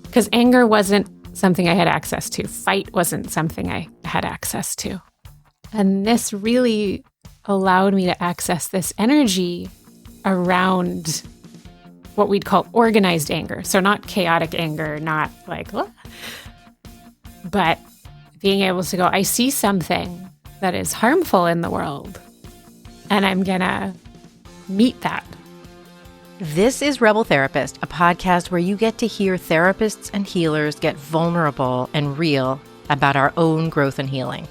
Because anger wasn't something I had access to. Fight wasn't something I had access to. And this really allowed me to access this energy around what we'd call organized anger. So not chaotic anger, not like, "What?" But being able to go, I see something that is harmful in the world, and I'm going to meet that. This is Rebel Therapist, a podcast where you get to hear therapists and healers get vulnerable and real about our own growth and healing.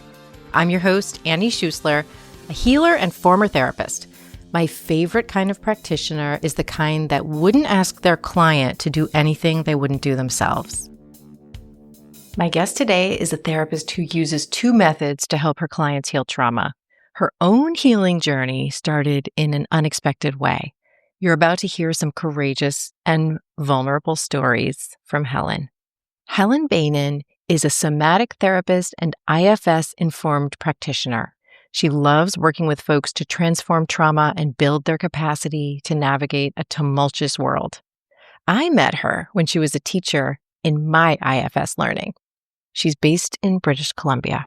I'm your host, Annie Schuessler, a healer and former therapist. My favorite kind of practitioner is the kind that wouldn't ask their client to do anything they wouldn't do themselves. My guest today is a therapist who uses two methods to help her clients heal trauma. Her own healing journey started in an unexpected way. You're about to hear some courageous and vulnerable stories from Helen. Helen Beynon is a somatic therapist and IFS-informed practitioner. She loves working with folks to transform trauma and build their capacity to navigate a tumultuous world. I met her when she was a teacher in my IFS learning. She's based in British Columbia.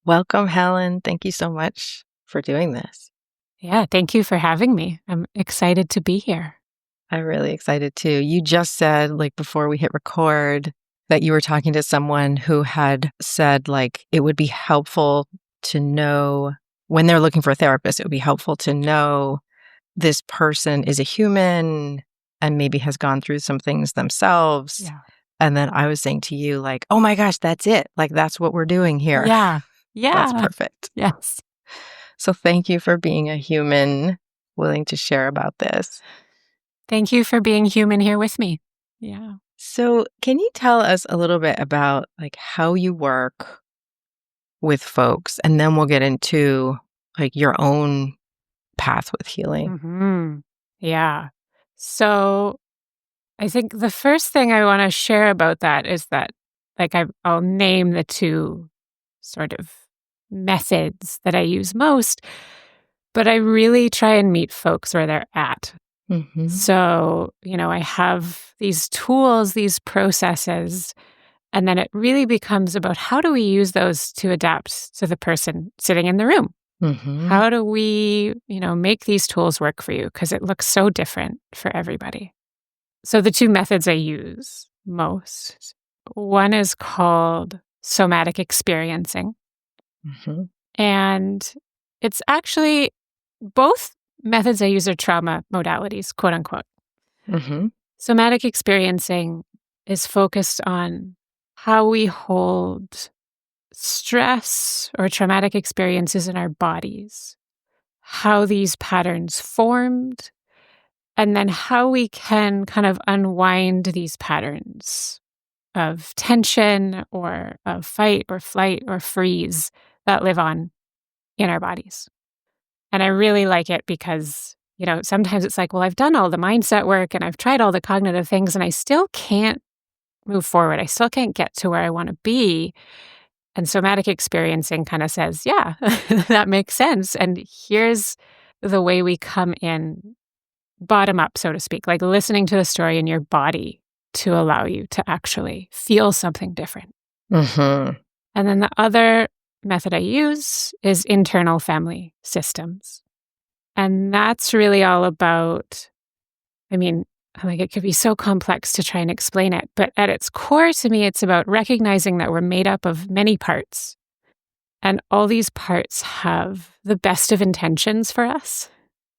Welcome, Helen. Thank you so much for doing this. Yeah, thank you for having me. I'm excited to be here. I'm really excited too. You just said, before we hit record, that you were talking to someone who had said, it would be helpful to know when they're looking for a therapist, it would be helpful to know this person is a human and maybe has gone through some things themselves. Yeah. And then I was saying to you, oh my gosh, that's it. That's what we're doing here. Yeah. That's perfect. Yes. So thank you for being a human willing to share about this. Thank you for being human here with me. Yeah. So can you tell us a little bit about how you work with folks? And then we'll get into your own path with healing. Mm-hmm. Yeah. So I think the first thing I want to share about that is that I'll name the two sort of methods that I use most, but I really try and meet folks where they're at. Mm-hmm. So, I have these tools, these processes, and then it really becomes about how do we use those to adapt to the person sitting in the room? Mm-hmm. How do we, make these tools work for you? Because it looks so different for everybody. So the two methods I use most, one is called somatic experiencing. Mm-hmm. And it's actually both methods I use are trauma modalities, quote unquote. Mm-hmm. Somatic experiencing is focused on how we hold stress or traumatic experiences in our bodies, how these patterns formed, and then how we can kind of unwind these patterns of tension or of fight or flight or freeze that live on in our bodies. And I really like it because, sometimes it's well, I've done all the mindset work and I've tried all the cognitive things and I still can't move forward. I still can't get to where I want to be. And somatic experiencing kind of says, yeah, that makes sense. And here's the way we come in bottom up, so to speak, listening to the story in your body to allow you to actually feel something different. Mm-hmm. And then the other method I use is internal family systems. And that's really all about, it could be so complex to try and explain it, but at its core to me, it's about recognizing that we're made up of many parts. And all these parts have the best of intentions for us,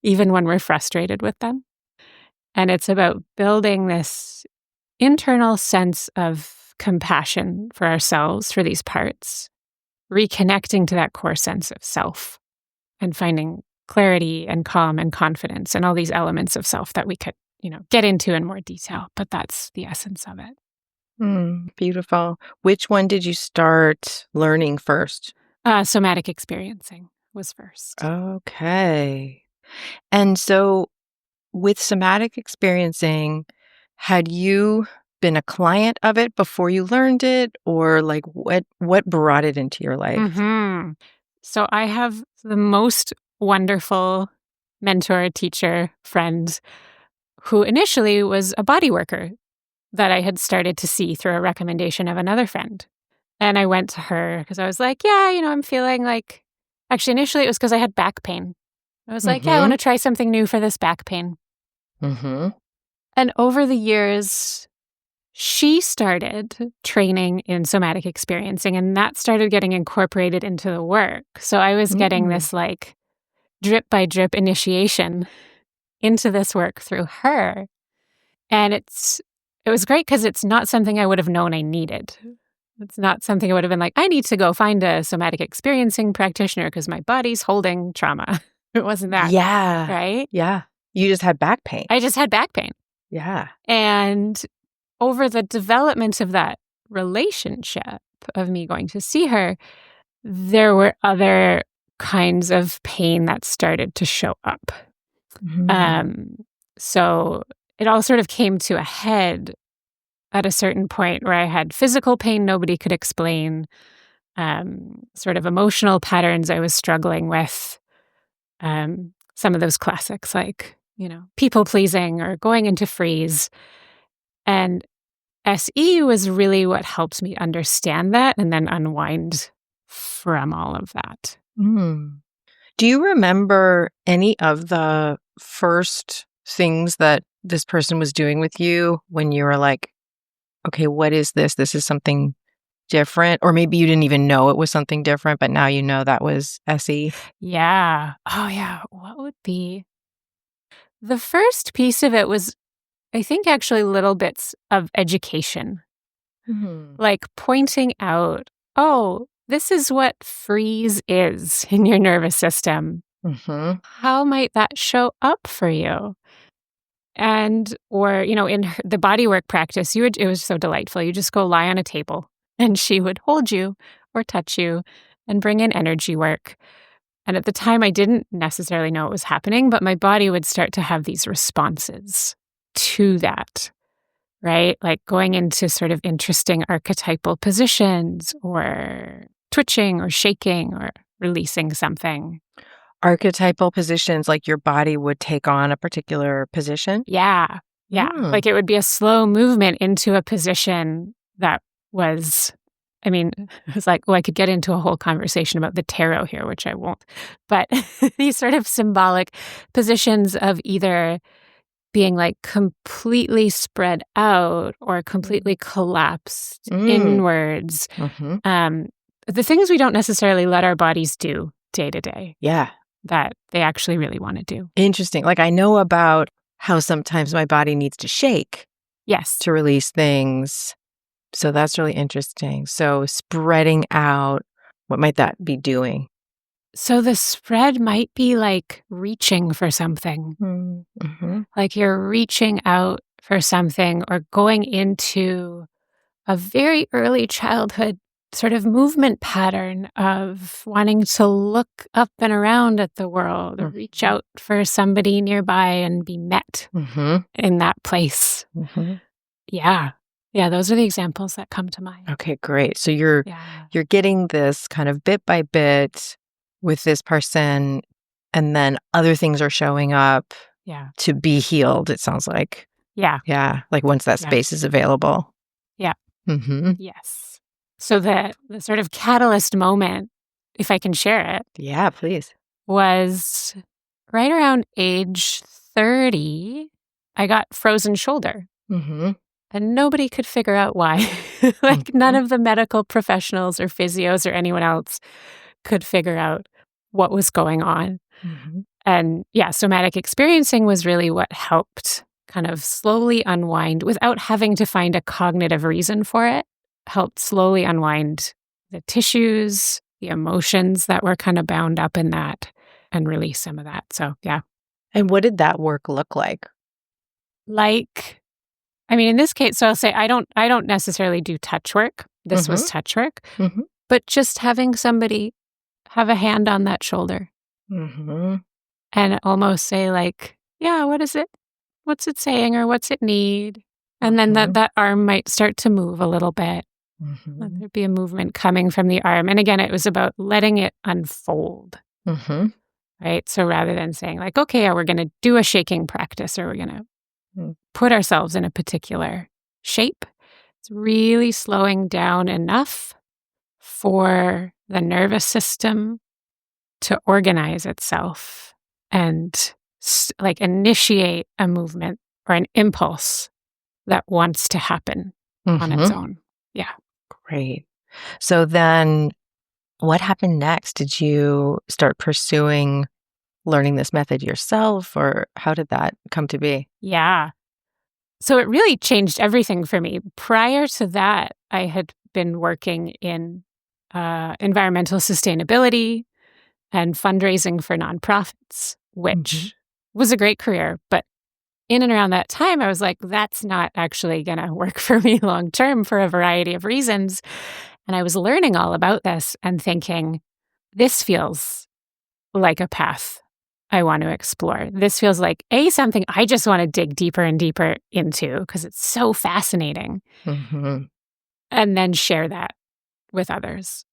even when we're frustrated with them. And it's about building this internal sense of compassion for ourselves, for these parts, reconnecting to that core sense of self and finding clarity and calm and confidence and all these elements of self that we could, get into in more detail. But that's the essence of it. Beautiful. Which one did you start learning first? Somatic experiencing was first. Okay. And so with somatic experiencing, had you been a client of it before you learned it, or what brought it into your life? Mm-hmm. So I have the most wonderful mentor, teacher, friend who initially was a body worker. that I had started to see through a recommendation of another friend. And I went to her because I was like, yeah, I'm feeling like, actually, initially it was because I had back pain. I was like, yeah, I want to try something new for this back pain. Mm-hmm. And over the years, she started training in somatic experiencing, and that started getting incorporated into the work. So I was getting this like drip by drip initiation into this work through her. And it was great because it's not something I would have known I needed. It's not something I would have been like, I need to go find a somatic experiencing practitioner because my body's holding trauma. It wasn't that. Yeah. Right? Yeah. You just had back pain. I just had back pain. Yeah. And over the development of that relationship of me going to see her, there were other kinds of pain that started to show up. So it all sort of came to a head at a certain point where I had physical pain nobody could explain, sort of emotional patterns I was struggling with, some of those classics like, people pleasing or going into freeze. And SE was really what helped me understand that and then unwind from all of that. Do you remember any of the first things that this person was doing with you when you were like, okay, what is this? This is something different. Or maybe you didn't even know it was something different, but now you know that was SE. Yeah. Oh, yeah. What would be? The first piece of it was, I think, actually little bits of education. Like pointing out, oh, this is what freeze is in your nervous system. How might that show up for you? And, or, in the bodywork practice, it was so delightful. You just go lie on a table and she would hold you or touch you and bring in energy work. And at the time, I didn't necessarily know what was happening, but my body would start to have these responses to that, right? Like going into sort of interesting archetypal positions or twitching or shaking or releasing something. Archetypal positions, like your body would take on a particular position? Yeah. Yeah. Like it would be a slow movement into a position that was, it was like, I could get into a whole conversation about the tarot here, which I won't. But these sort of symbolic positions of either being like completely spread out or completely collapsed inwards. The things we don't necessarily let our bodies do day to day. Yeah. That they actually really want to do. Interesting. Like I know about how sometimes my body needs to shake. Yes. To release things. So that's really interesting. So spreading out, what might that be doing? So the spread might be like reaching for something. Like you're reaching out for something or going into a very early childhood sort of movement pattern of wanting to look up and around at the world or reach out for somebody nearby and be met in that place. Yeah. Yeah, those are the examples that come to mind. Okay, great. So you're getting this kind of bit by bit with this person, and then other things are showing up to be healed, it sounds like. Yeah. Yeah, like once that space is available. Yeah. Yes. So the sort of catalyst moment, if I can share it. Yeah, please. Was right around age 30, I got frozen shoulder. And nobody could figure out why. Like none of the medical professionals or physios or anyone else could figure out what was going on. And somatic experiencing was really what helped kind of slowly unwind without having to find a cognitive reason for it. Helped slowly unwind the tissues, the emotions that were kind of bound up in that and release some of that. So, yeah. And what did that work look like? In this case, so I'll say I don't necessarily do touch work. This was touch work. But just having somebody have a hand on that shoulder and almost say like, yeah, what is it? What's it saying or what's it need? And then that arm might start to move a little bit. There'd be a movement coming from the arm. And again, it was about letting it unfold. Right? So rather than saying like, okay, we're going to do a shaking practice or we're going to put ourselves in a particular shape. It's really slowing down enough for the nervous system to organize itself and like initiate a movement or an impulse that wants to happen on its own. Yeah. Great. So then what happened next? Did you start pursuing learning this method yourself, or how did that come to be? Yeah. So it really changed everything for me. Prior to that, I had been working in environmental sustainability and fundraising for nonprofits, which was a great career. But in and around that time, I was like, that's not actually going to work for me long term for a variety of reasons. And I was learning all about this and thinking, this feels like a path I want to explore. This feels like something I just want to dig deeper and deeper into because it's so fascinating. And then share that with others.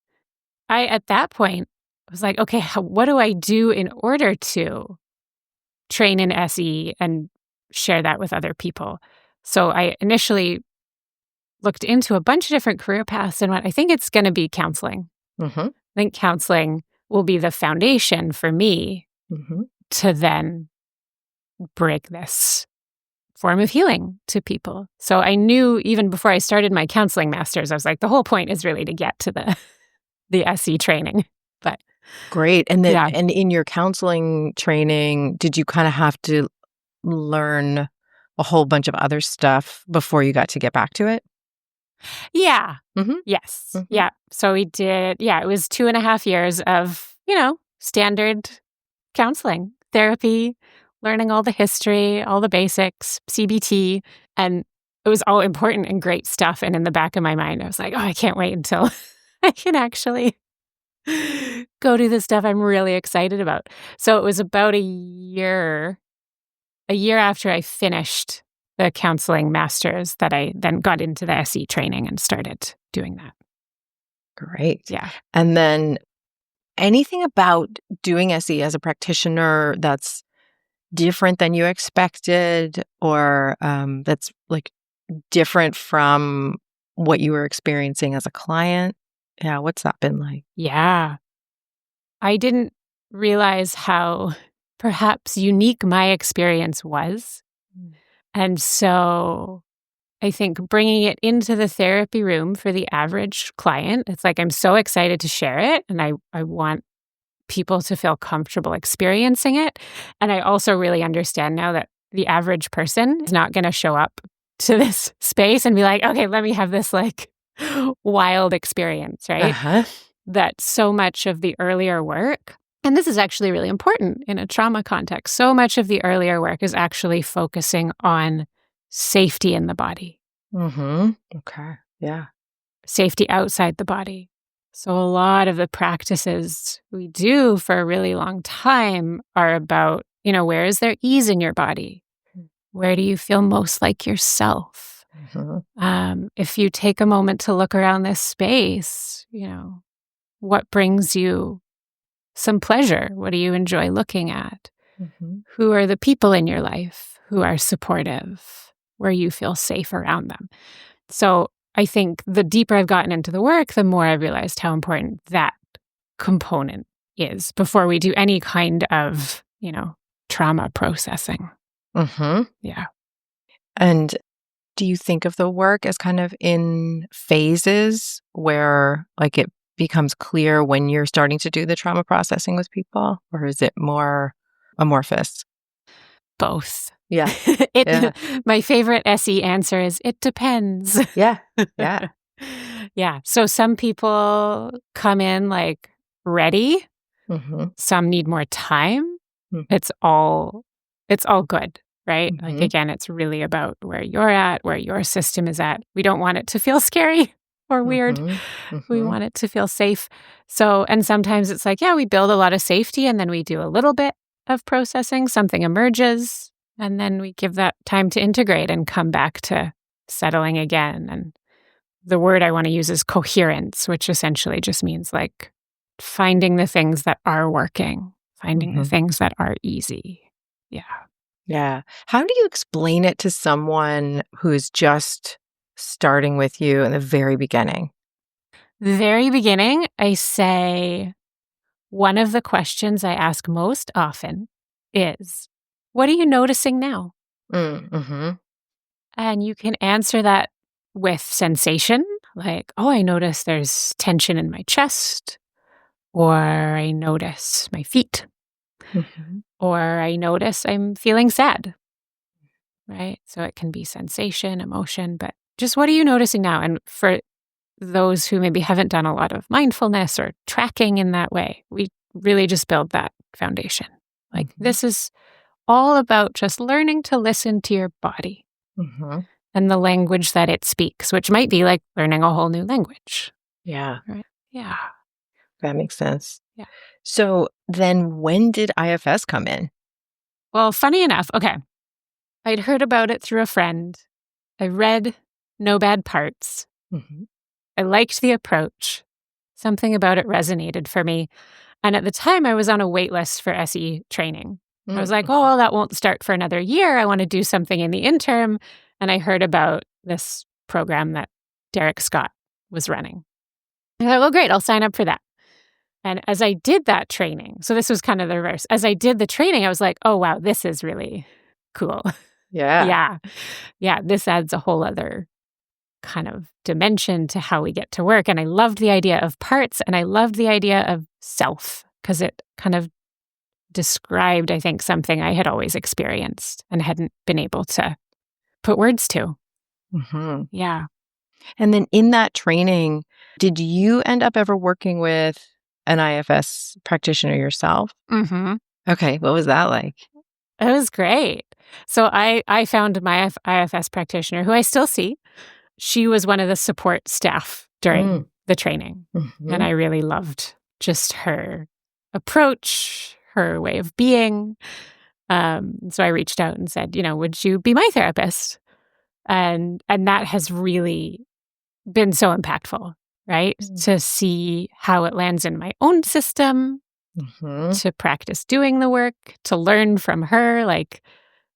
At that point, was like, okay, what do I do in order to train in SE and share that with other people? So I initially looked into a bunch of different career paths and went, I think it's going to be counseling. I think counseling will be the foundation for me to then break this form of healing to people. So I knew even before I started my counseling master's, I was like, the whole point is really to get to the SE training. But great. And then and in your counseling training, did you kind of have to learn a whole bunch of other stuff before you got to get back to it? Yeah. Yes. Yeah. So we did, it was 2.5 years of, standard counseling, therapy, learning all the history, all the basics, CBT, and it was all important and great stuff. And in the back of my mind, I was like, oh, I can't wait until I can actually go do the stuff I'm really excited about. So it was about a year after I finished the counseling master's that I then got into the SE training and started doing that. Great. Yeah. And then anything about doing SE as a practitioner that's different than you expected, or that's like different from what you were experiencing as a client? Yeah, what's that been like? Yeah. I didn't realize how perhaps unique my experience was. And so I think bringing it into the therapy room for the average client, it's like I'm so excited to share it, and I want people to feel comfortable experiencing it. And I also really understand now that the average person is not going to show up to this space and be like, okay, let me have this like wild experience, right? That so much of the earlier work, and this is actually really important in a trauma context, so much of the earlier work is actually focusing on safety in the body. Okay. Yeah. Safety outside the body. So a lot of the practices we do for a really long time are about, where is there ease in your body? Where do you feel most like yourself? If you take a moment to look around this space, what brings you some pleasure? What do you enjoy looking at? Who are the people in your life who are supportive, where you feel safe around them? So I think the deeper I've gotten into the work, the more I've realized how important that component is before we do any kind of, trauma processing. Yeah. And do you think of the work as kind of in phases where like it becomes clear when you're starting to do the trauma processing with people, or is it more amorphous? Both. Yeah. My favorite SE answer is it depends. Yeah. Yeah. So some people come in like ready. Some need more time. It's all good, right? Like again, it's really about where you're at, where your system is at. We don't want it to feel scary or weird. We want it to feel safe. So, and sometimes it's like, we build a lot of safety and then we do a little bit of processing, something emerges, and then we give that time to integrate and come back to settling again. And the word I want to use is coherence, which essentially just means like finding the things that are working, finding the things that are easy. Yeah. Yeah. How do you explain it to someone who is just starting with you in the very beginning? The very beginning, I say one of the questions I ask most often is, what are you noticing now? Mm-hmm. And you can answer that with sensation, like, oh, I notice there's tension in my chest, or I notice my feet, Mm-hmm. or I notice I'm feeling sad, right? So it can be sensation, emotion, but just what are you noticing now? And for those who maybe haven't done a lot of mindfulness or tracking in that way, we really just build that foundation. Like this is all about just learning to listen to your body Mm-hmm. and the language that it speaks, which might be like learning a whole new language. Yeah, Right? Yeah. that makes sense. Yeah. So then when did IFS come in? Well, funny enough, okay, I'd heard about it through a friend. I read No Bad Parts. Mm-hmm. I liked the approach. Something about it resonated for me. And at the time, I was on a wait list for SE training. I was like, oh, well, that won't start for another year. I want to do something in the interim. And I heard about this program that Derek Scott was running. And I thought, well, great, I'll sign up for that. And as I did that training, so this was kind of the reverse. As I did the training, I was like, oh, wow, this is really cool. Yeah. Yeah, this adds a whole other kind of dimension to how we get to work. And I loved the idea of parts, and I loved the idea of self, because it kind of described, I think, something I had always experienced and hadn't been able to put words to. Mm-hmm. Yeah. And then in that training, did you end up ever working with an IFS practitioner yourself? Mm-hmm. Okay, what was that like? It was great. So I found my IFS practitioner, who I still see. She was one of the support staff during the training. Mm-hmm. And I really loved just her approach, her way of being. So I reached out and said, would you be my therapist? And that has really been so impactful, right? To see how it lands in my own system, to practice doing the work, to learn from her, like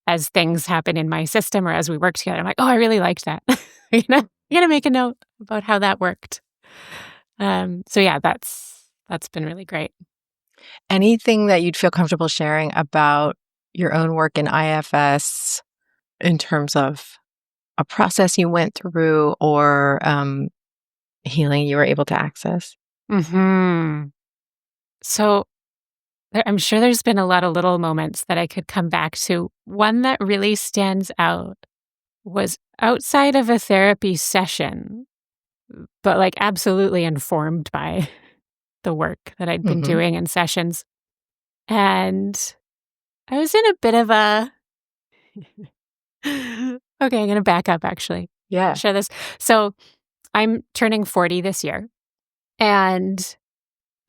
as things happen in my system or as we work together. I'm like, oh, I really liked that. You got to make a note about how that worked. So yeah, that's been really great. Anything that you'd feel comfortable sharing about your own work in IFS in terms of a process you went through or healing you were able to access? Mm-hmm. So I'm sure there's been a lot of little moments that I could come back to. One that really stands out was outside of a therapy session, but like absolutely informed by the work that I'd been doing in sessions. And I was in a bit of a... Okay, I'm going to back up actually. Yeah. Share this. So I'm turning 40 this year. And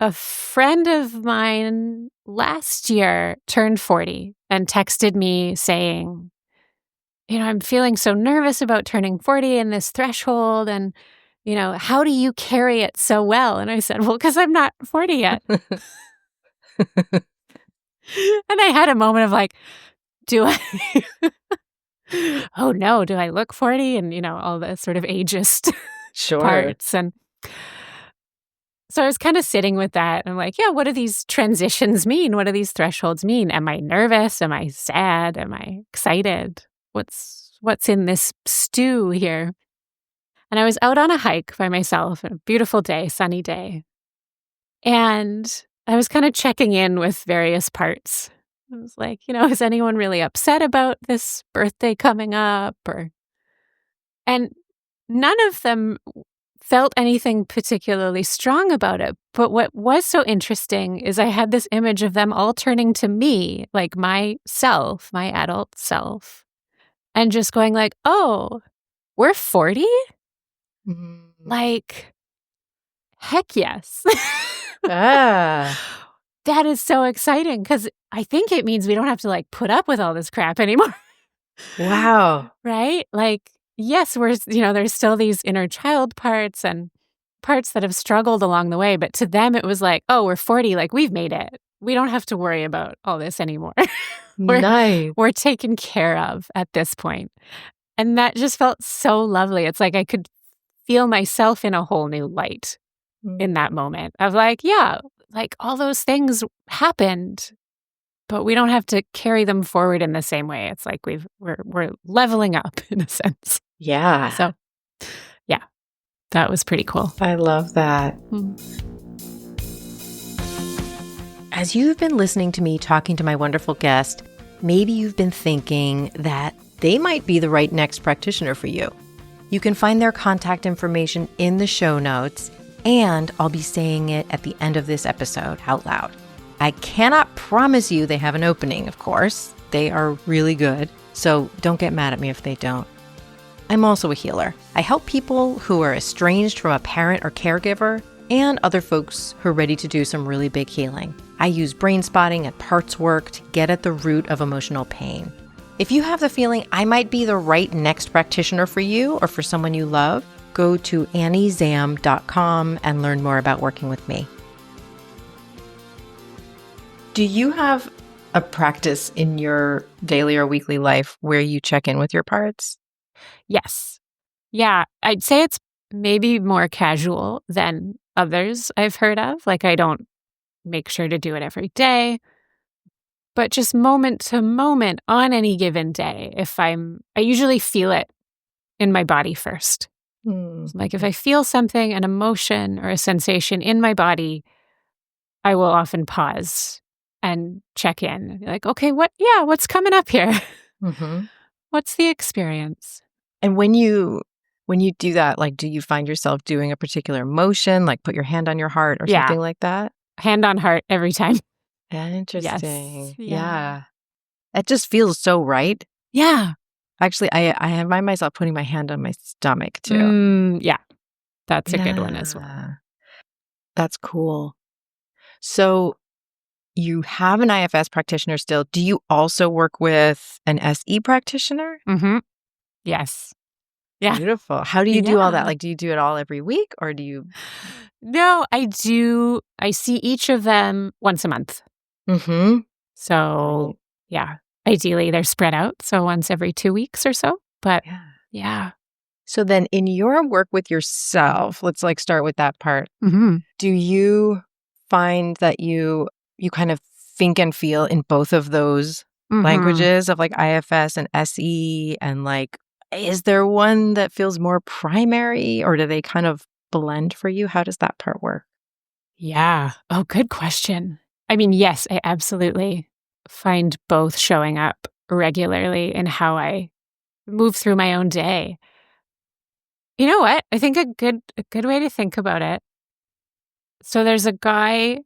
a friend of mine last year turned 40 and texted me saying, I'm feeling so nervous about turning 40 and this threshold. And, how do you carry it so well? And I said, well, because I'm not 40 yet. And I had a moment of like, do I... oh no, do I look 40? And, all the sort of ageist parts. And so I was kind of sitting with that. I'm like, yeah, what do these transitions mean? What do these thresholds mean? Am I nervous? Am I sad? Am I excited? What's in this stew here? And I was out on a hike by myself, a beautiful day, sunny day. And I was kind of checking in with various parts. I was like, is anyone really upset about this birthday coming up? And none of them felt anything particularly strong about it. But what was so interesting is I had this image of them all turning to me, like myself, my adult self, and just going like, oh, we're 40? Like, heck yes. Ah. That is so exciting because I think it means we don't have to like put up with all this crap anymore. Wow. Right? Like, yes, there's still these inner child parts and parts that have struggled along the way. But to them, it was like, oh, we're 40. Like, we've made it. We don't have to worry about all this anymore. Nice. We're taken care of at this point. And that just felt so lovely. It's like I could feel myself in a whole new light in that moment of like, yeah, like all those things happened, but we don't have to carry them forward in the same way. It's like we're leveling up in a sense. Yeah. So, yeah, that was pretty cool. I love that. As you've been listening to me talking to my wonderful guest, maybe you've been thinking that they might be the right next practitioner for you. You can find their contact information in the show notes, and I'll be saying it at the end of this episode out loud. I cannot promise you they have an opening, of course. They are really good, so don't get mad at me if they don't. I'm also a healer. I help people who are estranged from a parent or caregiver and other folks who are ready to do some really big healing. I use brain spotting and parts work to get at the root of emotional pain. If you have the feeling I might be the right next practitioner for you or for someone you love, go to anniezam.com and learn more about working with me. Do you have a practice in your daily or weekly life where you check in with your parts? Yes. Yeah, I'd say it's maybe more casual than others I've heard of. Like I don't make sure to do it every day, but just moment to moment on any given day. I usually feel it in my body first. Like if I feel something, an emotion or a sensation in my body, I will often pause and check in and be like, okay, what's coming up here? What's the experience? And when you do that, like, do you find yourself doing a particular motion, like put your hand on your heart or something like that? Hand on heart every time. Interesting. Yes. Yeah. It just feels so right. Yeah. Actually, I find myself putting my hand on my stomach too. Yeah. That's a good one as well. That's cool. So you have an IFS practitioner still. Do you also work with an SE practitioner? Yes. Yeah. Beautiful. How do you do all that? Like, do you do it all every week or do you? No, I do. I see each of them once a month. So, yeah, ideally they're spread out. So once every 2 weeks or so. But yeah. So then in your work with yourself, let's like start with that part. Do you find that you kind of think and feel in both of those languages of like IFS and SE? And like, is there one that feels more primary or do they kind of blend for you? How does that part work? Yeah. Oh, good question. I mean, yes, I absolutely find both showing up regularly in how I move through my own day. You know what? I think a good way to think about it. So there's a guy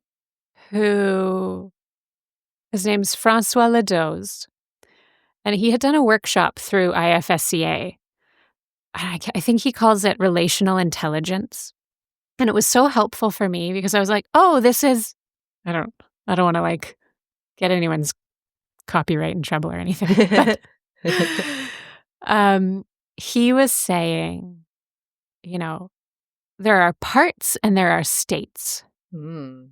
who, his name's Francois Ledoz, and he had done a workshop through IFSCA. I think he calls it relational intelligence. And it was so helpful for me because I was like, oh, this is, I don't want to like get anyone's copyright in trouble or anything. But he was saying, there are parts and there are states. And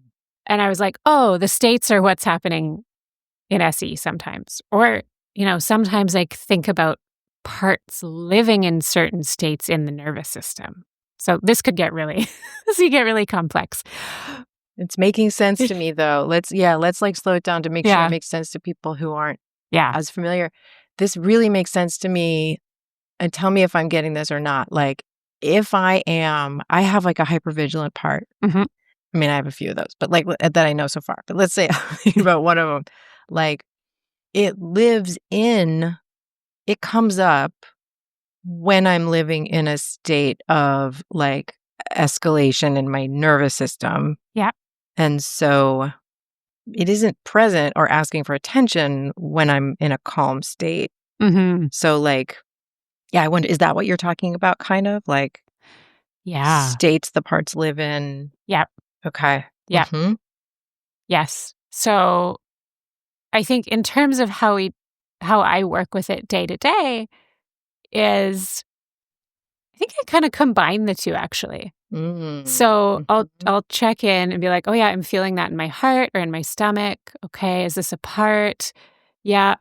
I was like, oh, the states are what's happening in SE sometimes. Or, sometimes I think about parts living in certain states in the nervous system. So this could get really, complex. It's making sense to me though. Let's like slow it down to make sure it makes sense to people who aren't as familiar. This really makes sense to me. And tell me if I'm getting this or not. Like if I have like a hypervigilant part. I mean, I have a few of those, but like that I know so far. But let's say about one of them, like it comes up when I'm living in a state of like escalation in my nervous system. Yeah. And so it isn't present or asking for attention when I'm in a calm state. So like, I wonder, is that what you're talking about? Kind of like states the parts live in? Yeah. Okay. Yeah. Yes. So I think in terms of how I work with it day to day is I think I kind of combine the two actually. So I'll check in and be like, oh yeah, I'm feeling that in my heart or in my stomach. Okay, is this a part? Yeah.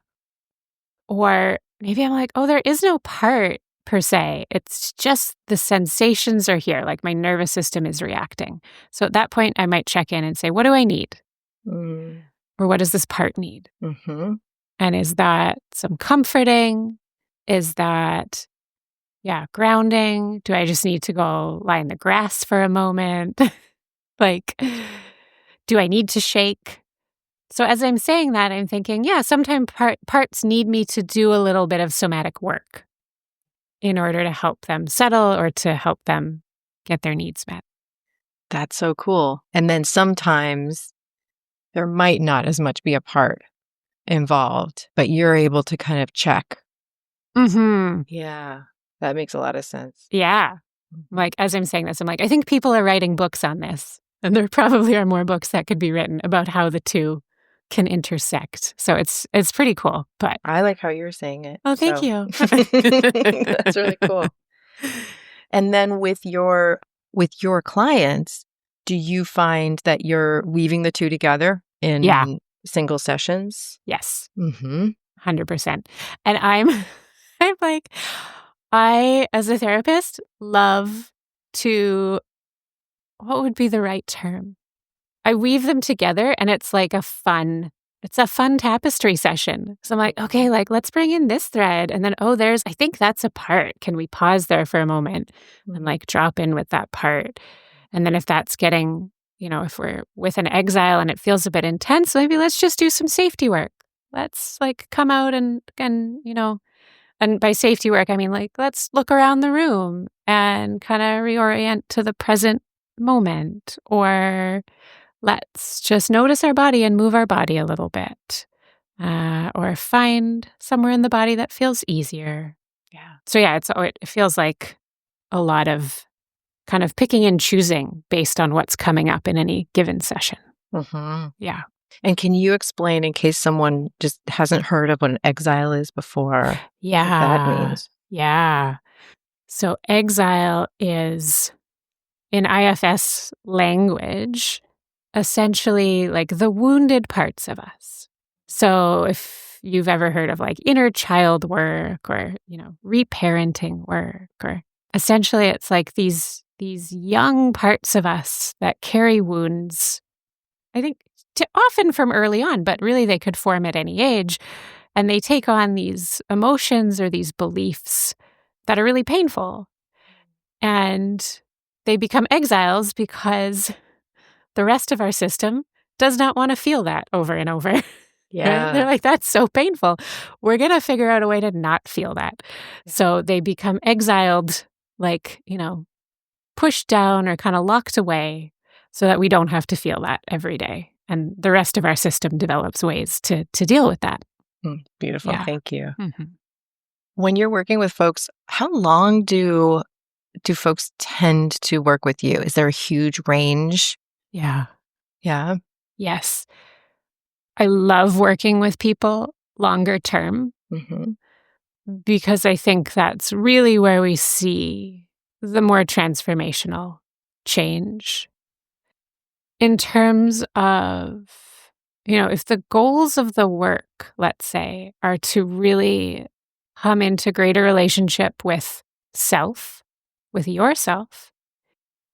Or maybe I'm like, oh, there is no part per se. It's just the sensations are here. Like my nervous system is reacting. So at that point, I might check in and say, what do I need? Mm. Or what does this part need? Mm-hmm. And is that some comforting? Is that, grounding? Do I just need to go lie in the grass for a moment? Like, do I need to shake? So as I'm saying that, I'm thinking, sometimes parts need me to do a little bit of somatic work in order to help them settle or to help them get their needs met. That's so cool. And then sometimes there might not as much be a part involved, but you're able to kind of check. Mm-hmm. Yeah, that makes a lot of sense. Yeah. Like, as I'm saying this, I'm like, I think people are writing books on this. And there probably are more books that could be written about how the two can intersect. So it's pretty cool. But I like how you're saying it. oh, thank you. That's really cool. And then with your clients, do you find that you're weaving the two together in single sessions? Yes. Mm-hmm. 100%. And I'm like, I, as a therapist, love to, what would be the right term? I weave them together and it's like a fun tapestry session. So I'm like, okay, like let's bring in this thread. And then, I think that's a part. Can we pause there for a moment and like drop in with that part? And then if that's getting, if we're with an exile and it feels a bit intense, maybe let's just do some safety work. Let's like come out and by safety work, I mean like, let's look around the room and kind of reorient to the present moment, or let's just notice our body and move our body a little bit, or find somewhere in the body that feels easier. Yeah. So it feels like a lot of kind of picking and choosing based on what's coming up in any given session. Mm-hmm. Yeah. And can you explain, in case someone just hasn't heard of what an exile is before, what that means? Yeah. So exile is, in IFS language, essentially like the wounded parts of us. So if you've ever heard of like inner child work or, reparenting work, or essentially it's like these young parts of us that carry wounds, I think often from early on, but really they could form at any age. And they take on these emotions or these beliefs that are really painful. And they become exiles because the rest of our system does not want to feel that over and over. Yeah. Right? They're like, that's so painful. We're going to figure out a way to not feel that. Yeah. So they become exiled, like, pushed down or kind of locked away so that we don't have to feel that every day. And the rest of our system develops ways to deal with that. Beautiful. Yeah. Thank you. Mm-hmm. When you're working with folks, how long do folks tend to work with you? Is there a huge range? Yeah. Yeah. Yes. I love working with people longer term, because I think that's really where we see the more transformational change. In terms of, if the goals of the work, let's say, are to really come into greater relationship with self, with yourself,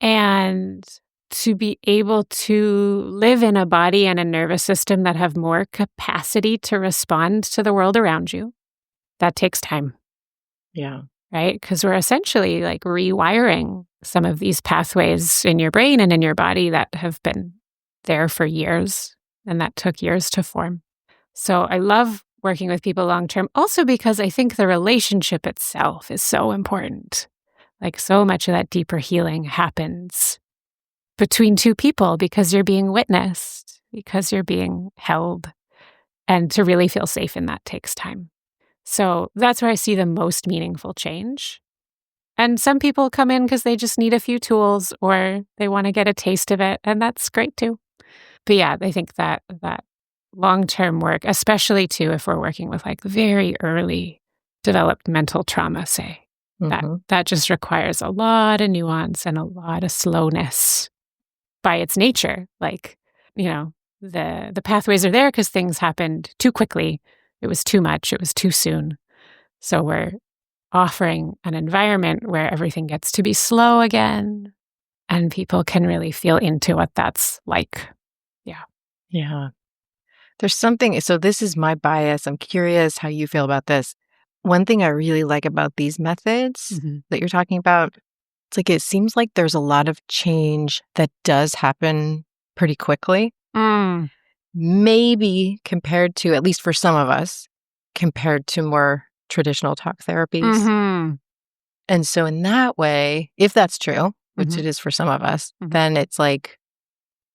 and to be able to live in a body and a nervous system that have more capacity to respond to the world around you, that takes time. Yeah. Right? Because we're essentially like rewiring some of these pathways in your brain and in your body that have been there for years and that took years to form. So I love working with people long term, also because I think the relationship itself is so important. Like so much of that deeper healing happens between two people because you're being witnessed, because you're being held. And to really feel safe in that takes time. So that's where I see the most meaningful change. And some people come in because they just need a few tools or they want to get a taste of it. And that's great too. But yeah, I think that long-term work, especially too, if we're working with like very early developmental trauma, say, that just requires a lot of nuance and a lot of slowness by its nature. Like, the pathways are there because things happened too quickly. It was too much. It was too soon. So we're offering an environment where everything gets to be slow again and people can really feel into what that's like. Yeah. There's something, so this is my bias. I'm curious how you feel about this. One thing I really like about these methods that you're talking about, it's like it seems like there's a lot of change that does happen pretty quickly. Mm. Maybe compared to, at least for some of us, compared to more traditional talk therapies. Mm-hmm. And so in that way, if that's true, which Mhm. it is for some of us, Mhm. then it's like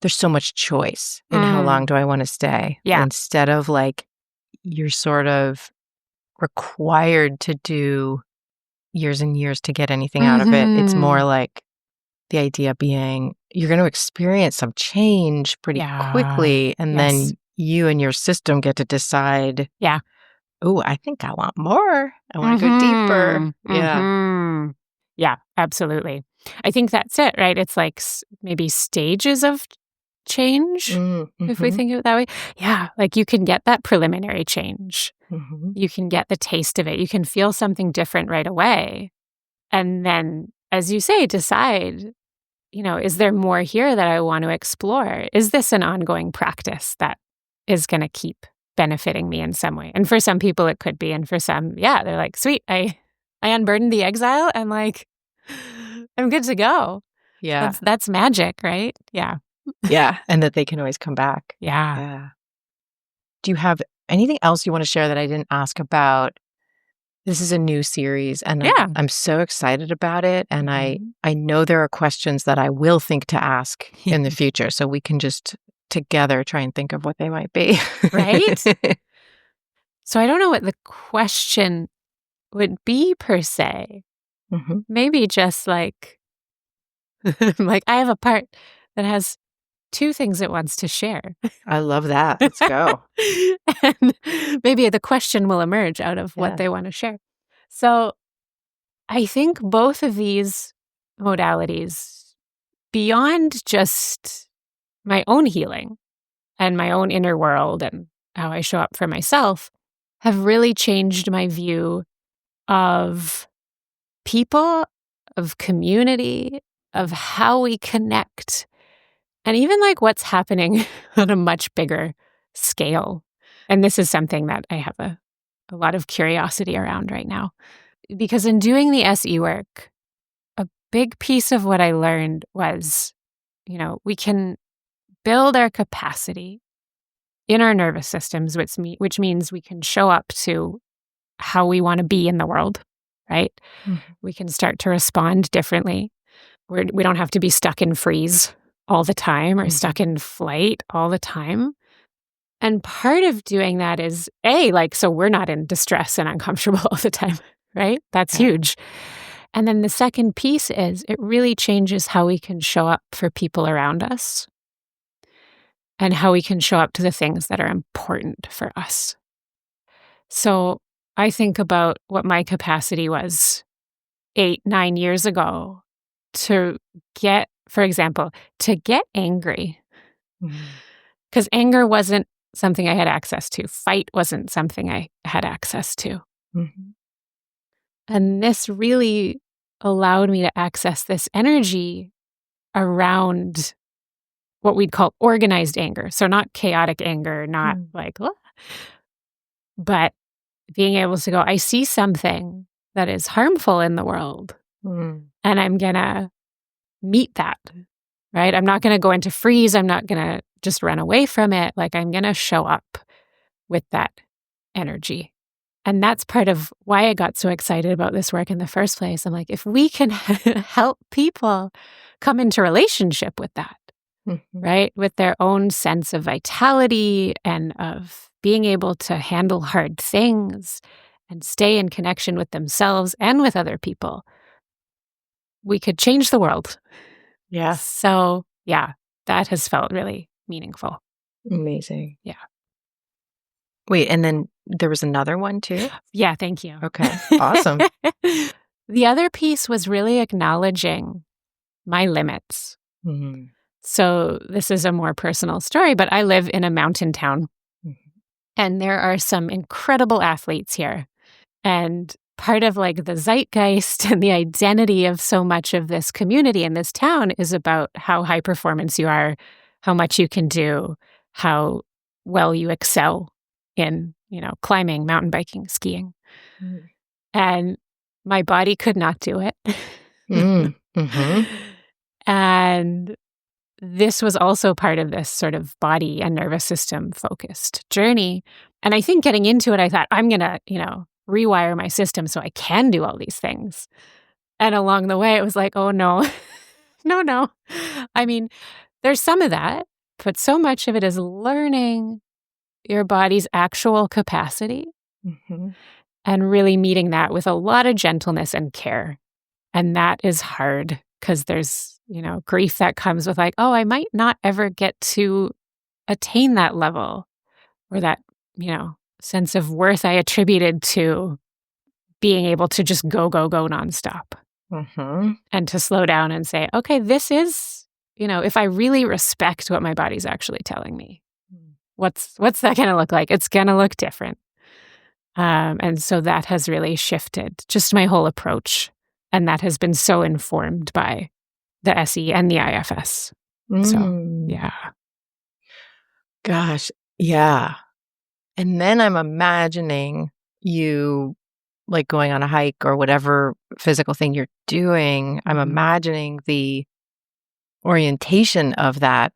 there's so much choice in how long do I want to stay. Yeah. Instead of like you're sort of required to do years and years to get anything out of it. It's more like the idea being you're going to experience some change pretty quickly, and then you and your system get to decide, Yeah. oh, I think I want more. I want to go deeper. Yeah. Mm-hmm. Yeah, absolutely. I think that's it, right? It's like maybe stages of change, if we think of it that way. Yeah, like you can get that preliminary change. You can get the taste of it. You can feel something different right away. And then, as you say, decide, is there more here that I want to explore? Is this an ongoing practice that is going to keep benefiting me in some way? And for some people, it could be. And for some, yeah, they're like, sweet, I unburdened the exile and like, I'm good to go. Yeah. That's magic, right? Yeah. Yeah. And that they can always come back. Yeah. Yeah. Do you have anything else you want to share that I didn't ask about? This is a new series, and I'm so excited about it. And I know there are questions that I will think to ask in the future, so we can just together try and think of what they might be. Right? So I don't know what the question would be per se. Maybe just like, like I have a part that has two things it wants to share. I love that. Let's go. And maybe the question will emerge out of what they want to share. So I think both of these modalities, beyond just my own healing and my own inner world and how I show up for myself, have really changed my view of people, of community, of how we connect, and even like what's happening on a much bigger scale. And this is something that I have a lot of curiosity around right now. Because in doing the SE work, a big piece of what I learned was, we can build our capacity in our nervous systems, which means we can show up to how we want to be in the world, right? We can start to respond differently. We don't have to be stuck in freeze all the time or stuck in flight all the time. And part of doing that is, so we're not in distress and uncomfortable all the time, right? That's huge. And then the second piece is it really changes how we can show up for people around us and how we can show up to the things that are important for us. So I think about what my capacity was 8-9 years ago to get, for example, to get angry. Because anger wasn't something I had access to. Fight wasn't something I had access to. And this really allowed me to access this energy around what we'd call organized anger. So not chaotic anger, not like, but being able to go, I see something that is harmful in the world and I'm going to meet that, right? I'm not going to go into freeze. I'm not going to just run away from it. Like I'm going to show up with that energy. And that's part of why I got so excited about this work in the first place. I'm like, if we can help people come into relationship with that, right? With their own sense of vitality and of being able to handle hard things and stay in connection with themselves and with other people, we could change the world. Yeah. So, yeah, that has felt really meaningful. Amazing. Yeah. Wait, and then there was another one too? Yeah, thank you. Okay, awesome. The other piece was really acknowledging my limits. So this is a more personal story, but I live in a mountain town. And there are some incredible athletes here. And part of like the zeitgeist and the identity of so much of this community in this town is about how high performance you are, how much you can do, how well you excel in, climbing, mountain biking, skiing. Mm. And my body could not do it. Mm-hmm. And this was also part of this sort of body and nervous system focused journey. And I think getting into it, I thought, I'm going to, rewire my system so I can do all these things. And along the way, it was like, oh, no, no. I mean, there's some of that, but so much of it is learning your body's actual capacity and really meeting that with a lot of gentleness and care. And that is hard because there's, grief that comes with like, oh, I might not ever get to attain that level or that, sense of worth I attributed to being able to just go nonstop and to slow down and say, okay, this is, if I really respect what my body's actually telling me, what's that going to look like? It's going to look different. And so that has really shifted just my whole approach. And that has been so informed by the SE and the IFS. So, yeah. Gosh, yeah. And then I'm imagining you like going on a hike or whatever physical thing you're doing. I'm imagining the orientation of that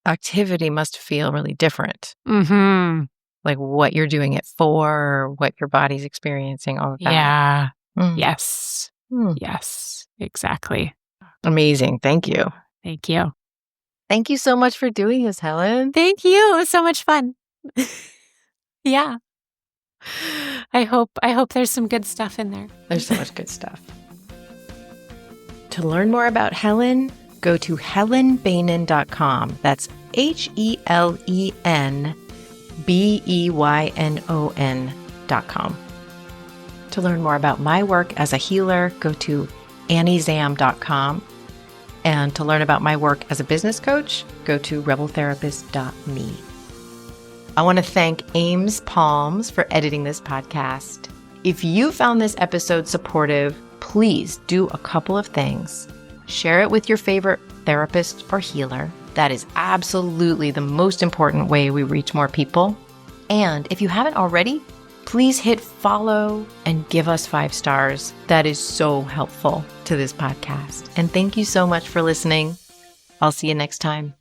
activity must feel really different. Like what you're doing it for, what your body's experiencing, all of that. Yeah. Yes. Yes, exactly. Amazing. Thank you. Thank you. Thank you so much for doing this, Helen. Thank you. It was so much fun. Yeah. I hope there's some good stuff in there. There's so much good stuff. To learn more about Helen, go to helenbeynon.com. That's HelenBeynon.com. To learn more about my work as a healer, go to anniezam.com. And to learn about my work as a business coach, go to rebeltherapist.me. I want to thank Ames Palms for editing this podcast. If you found this episode supportive, please do a couple of things. Share it with your favorite therapist or healer. That is absolutely the most important way we reach more people. And if you haven't already, please hit follow and give us 5 stars. That is so helpful to this podcast. And thank you so much for listening. I'll see you next time.